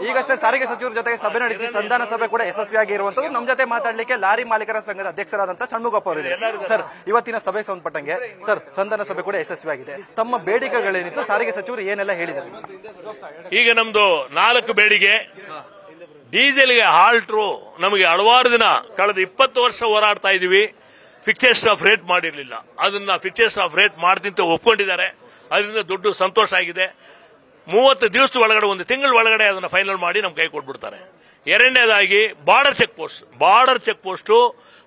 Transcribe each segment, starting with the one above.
ಈಗಷ್ಟೇ ಸಾರಿಗೆ ಸಚಿವರ ಜೊತೆಗೆ ಸಭೆ ನಡೆಸಿ ಸಂಧಾನ ಸಭೆ ಕೂಡ ಯಶಸ್ವಿಯಾಗಿ ಇರುವಂತದ್ದು. ನಮ್ಮ ಜೊತೆ ಮಾತಾಡ್ಲಿಕ್ಕೆ ಲಾರಿ ಮಾಲೀಕರ ಸಂಘದ ಅಧ್ಯಕ್ಷರಾದಂತಹ ಷಣ್ಮುಗಪ್ಪ ಅವರಿದೆ. ಸರ್, ಇವತ್ತಿನ ಸಭೆ ಸಂಬಂಧಪಟ್ಟಂಗೆ ಸರ್ ಸಂಧಾನ ಸಭೆ ಕೂಡ ಯಶಸ್ವಿಯಾಗಿದೆ. ತಮ್ಮ ಬೇಡಿಕೆಗಳೇನಿತ್ತು, ಸಾರಿಗೆ ಸಚಿವರು ಏನೆಲ್ಲ ಹೇಳಿದ್ದಾರೆ? ಈಗ ನಮ್ದು 4 ಬೇಡಿಕೆ. ಡೀಸೆಲ್ಗೆ ಹಾಲ್ಟ್ರು ನಮಗೆ ಹಲವಾರು ದಿನ ಕಳೆದ 20 ವರ್ಷ ಹೋರಾಡ್ತಾ ಇದೀವಿ. ಫಿಕ್ಸೇಷನ್ ಆಫ್ ರೇಟ್ ಮಾಡಿರಲಿಲ್ಲ, ಅದನ್ನ ಫಿಕ್ಸೇಷನ್ ಆಫ್ ರೇಟ್ ಮಾಡ್ತಿಂತ ಒಪ್ಕೊಂಡಿದ್ದಾರೆ. ಅದರಿಂದ ದೊಡ್ಡ ಸಂತೋಷ ಆಗಿದೆ. 30 ದಿವಸದ ಒಳಗಡೆ, 1 ತಿಂಗಳ ಒಳಗಡೆ ಅದನ್ನ ಫೈನಲ್ ಮಾಡಿ ನಮ್ ಕೈ ಕೊಟ್ಬಿಡ್ತಾರೆ. ಎರಡನೇದಾಗಿ ಬಾರ್ಡರ್ ಚೆಕ್ ಪೋಸ್ಟ್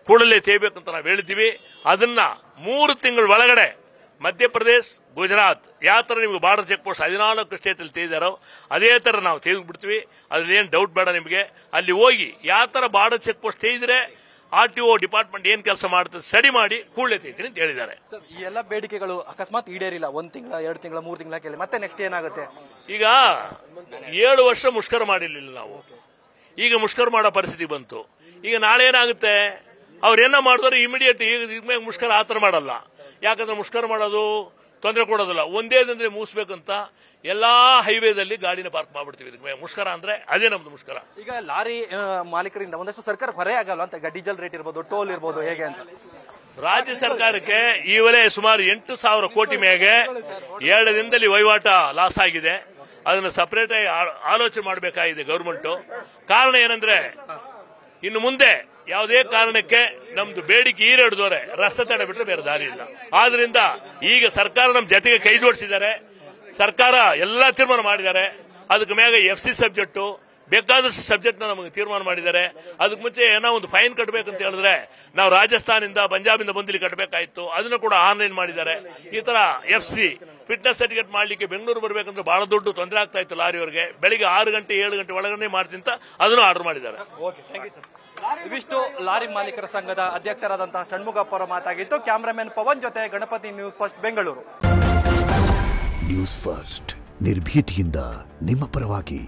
ಕೂಡಲೇ ತೇಬೇಕಂತ ನಾವು ಹೇಳ್ತೀವಿ. ಅದನ್ನ 3 ತಿಂಗಳ ಒಳಗಡೆ ಮಧ್ಯಪ್ರದೇಶ್, ಗುಜರಾತ್ ಯಾವ ತರ ನಿಮಗೆ ಬಾರ್ಡರ್ ಚೆಕ್ ಪೋಸ್ಟ್ 14 ಸ್ಟೇಟ್ ಅಲ್ಲಿ ತೆಗೆದಾರೋ ಅದೇ ತರ ನಾವು ತೆಗೆದ್ಬಿಡ್ತೀವಿ. ಅದ್ರಲ್ಲಿ ಏನ್ ಡೌಟ್ ಬೇಡ ನಿಮಗೆ. ಅಲ್ಲಿ ಹೋಗಿ ಯಾವ ತರ ಬಾರ್ಡರ್ ಚೆಕ್ ಪೋಸ್ಟ್ ತೆಗೆದ್ರೆ RTO ಡಿಪಾರ್ಟ್ಮೆಂಟ್ ಏನ್ ಕೆಲಸ ಮಾಡುತ್ತೆ ಸ್ಟಡಿ ಮಾಡಿ ಕೂಡಲೇ ತೆಗಿತೀನಿ ಅಂತ ಹೇಳಿದ್ದಾರೆ. ಈ ಎಲ್ಲ ಬೇಡಿಕೆಗಳು ಅಕಸ್ಮಾತ್ ಈಡೇರಿಲ್ಲ, 1 ತಿಂಗಳ 2 ತಿಂಗಳ 3 ತಿಂಗಳ ಕೇಳಿ ಮತ್ತೆ ನೆಕ್ಸ್ಟ್ ಏನಾಗುತ್ತೆ? ಈಗ 7 ವರ್ಷ ಮುಷ್ಕರ ಮಾಡಿರ್ಲಿಲ್ಲ ನಾವು, ಈಗ ಮುಷ್ಕರ ಮಾಡೋ ಪರಿಸ್ಥಿತಿ ಬಂತು. ಈಗ ನಾಳೆ ಏನಾಗುತ್ತೆ, ಅವ್ರೇನ ಮಾಡಿದ್ರೆ ಇಮಿಡಿಯೇಟ್ ಈಗ ಮುಷ್ಕರ ಆತರ ಮಾಡಲ್ಲ. ಯಾಕಂದ್ರೆ ಮುಷ್ಕರ ಮಾಡೋದು ತೊಂದರೆ ಕೊಡೋದಿಲ್ಲ, ಒಂದೇ ದಿನದಲ್ಲಿ ಮುಗಿಸ್ಬೇಕಂತ ಎಲ್ಲಾ ಹೈವೇದಲ್ಲಿ ಗಾಡಿನ ಪಾರ್ಕ್ ಮಾಡ್ಬಿಡ್ತೀವಿ. ಇದಕ್ಕೆ ಮುಷ್ಕರ ಅಂದ್ರೆ ಅದೇ ನಮ್ದು ಮುಷ್ಕರ. ಈಗ ಲಾರಿ ಮಾಲೀಕರಿಂದ ಒಂದಷ್ಟು ಸರ್ಕಾರ ಹೊರೆ ಆಗಲ್ಲ ಅಂತ, ಡೀಸೆಲ್ ರೇಟ್ ಇರ್ಬೋದು, ಟೋಲ್ ಇರ್ಬೋದು, ಹೇಗೆ ಅಂತ? ರಾಜ್ಯ ಸರ್ಕಾರಕ್ಕೆ ಈವಲೇ ಸುಮಾರು 8,000 ಕೋಟಿ ಮೇಲೆ 2 ದಿನದಲ್ಲಿ ವಹಿವಾಟ ಲಾಸ್ ಆಗಿದೆ. ಅದನ್ನು ಸಪರೇಟ್ ಆಗಿ ಆಲೋಚನೆ ಮಾಡಬೇಕಾಗಿದೆ ಗವರ್ಮೆಂಟ್. ಕಾರಣ ಏನಂದ್ರೆ ಇನ್ನು ಮುಂದೆ ಯಾವುದೇ ಕಾರಣಕ್ಕೆ ನಮ್ದು ಬೇಡಿಕೆ ಈಡೇರಿದವರೆ ರಸ್ತೆ ತಡೆ ಬಿಟ್ಟರೆ ಬೇರೆ ದಾರಿ ಇಲ್ಲ. ಆದ್ರಿಂದ ಈಗ ಸರ್ಕಾರ ನಮ್ಮ ಜೊತೆಗೆ ಕೈ ಜೋಡಿಸಿದ್ದಾರೆ. ಸರ್ಕಾರ ಎಲ್ಲಾ ತೀರ್ಮಾನ ಮಾಡಿದ್ದಾರೆ. ಅದಕ್ಕೆ ಮ್ಯಾಗ FC ಸಬ್ಜೆಕ್ಟ್ ಬೇಕಾದಷ್ಟು ಸಬ್ಜೆಕ್ಟ್ ನಮಗೆ ತೀರ್ಮಾನ ಮಾಡಿದ್ದಾರೆ. ಅದಕ್ಕೆ ಮುಂಚೆ ಏನೋ ಒಂದು ಫೈನ್ ಕಟ್ಟಬೇಕಂತ ಹೇಳಿದ್ರೆ ನಾವು ರಾಜಸ್ಥಾನದಿಂದ ಪಂಜಾಬಿಂದ ಬಂದಿಲ್ಲಿ ಕಟ್ಟಬೇಕಾಯ್ತು, ಅದನ್ನು ಕೂಡ ಆನ್ಲೈನ್ ಮಾಡಿದ್ದಾರೆ. ಈ ತರ FC ಫಿಟ್ನೆಸ್ ಸರ್ಟಿಫಿಕೇಟ್ ಮಾಡ್ಲಿಕ್ಕೆ ಬೆಂಗಳೂರು ಬರಬೇಕಂದ್ರೆ ಬಹಳ ದೊಡ್ಡ ತೊಂದರೆ ಆಗ್ತಾ ಇತ್ತು ಲಾರಿಯವರಿಗೆ. ಬೆಳಿಗ್ಗೆ 6 ಗಂಟೆ 7 ಗಂಟೆ ಒಳಗಡೆ ಮಾಡ್ತಿಂತ ಅದನ್ನು ಆರ್ಡರ್ ಮಾಡಿದ್ದಾರೆ. ಇವಿಷ್ಟು ಲಾರಿ ಮಾಲೀಕರ ಸಂಘದ ಅಧ್ಯಕ್ಷರಾದಂತಹ ಷಣ್ಮುಗಪ್ಪ ಅವರ ಮಾತಾಗಿತ್ತು. ಕ್ಯಾಮರಾಮನ್ ಪವನ್ ಜೊತೆ Ganapati, news first Bengaluru. News first ನಿರ್ಭೀತಿಯಿಂದ ನಿಮ್ಮ ಪರವಾಗಿ.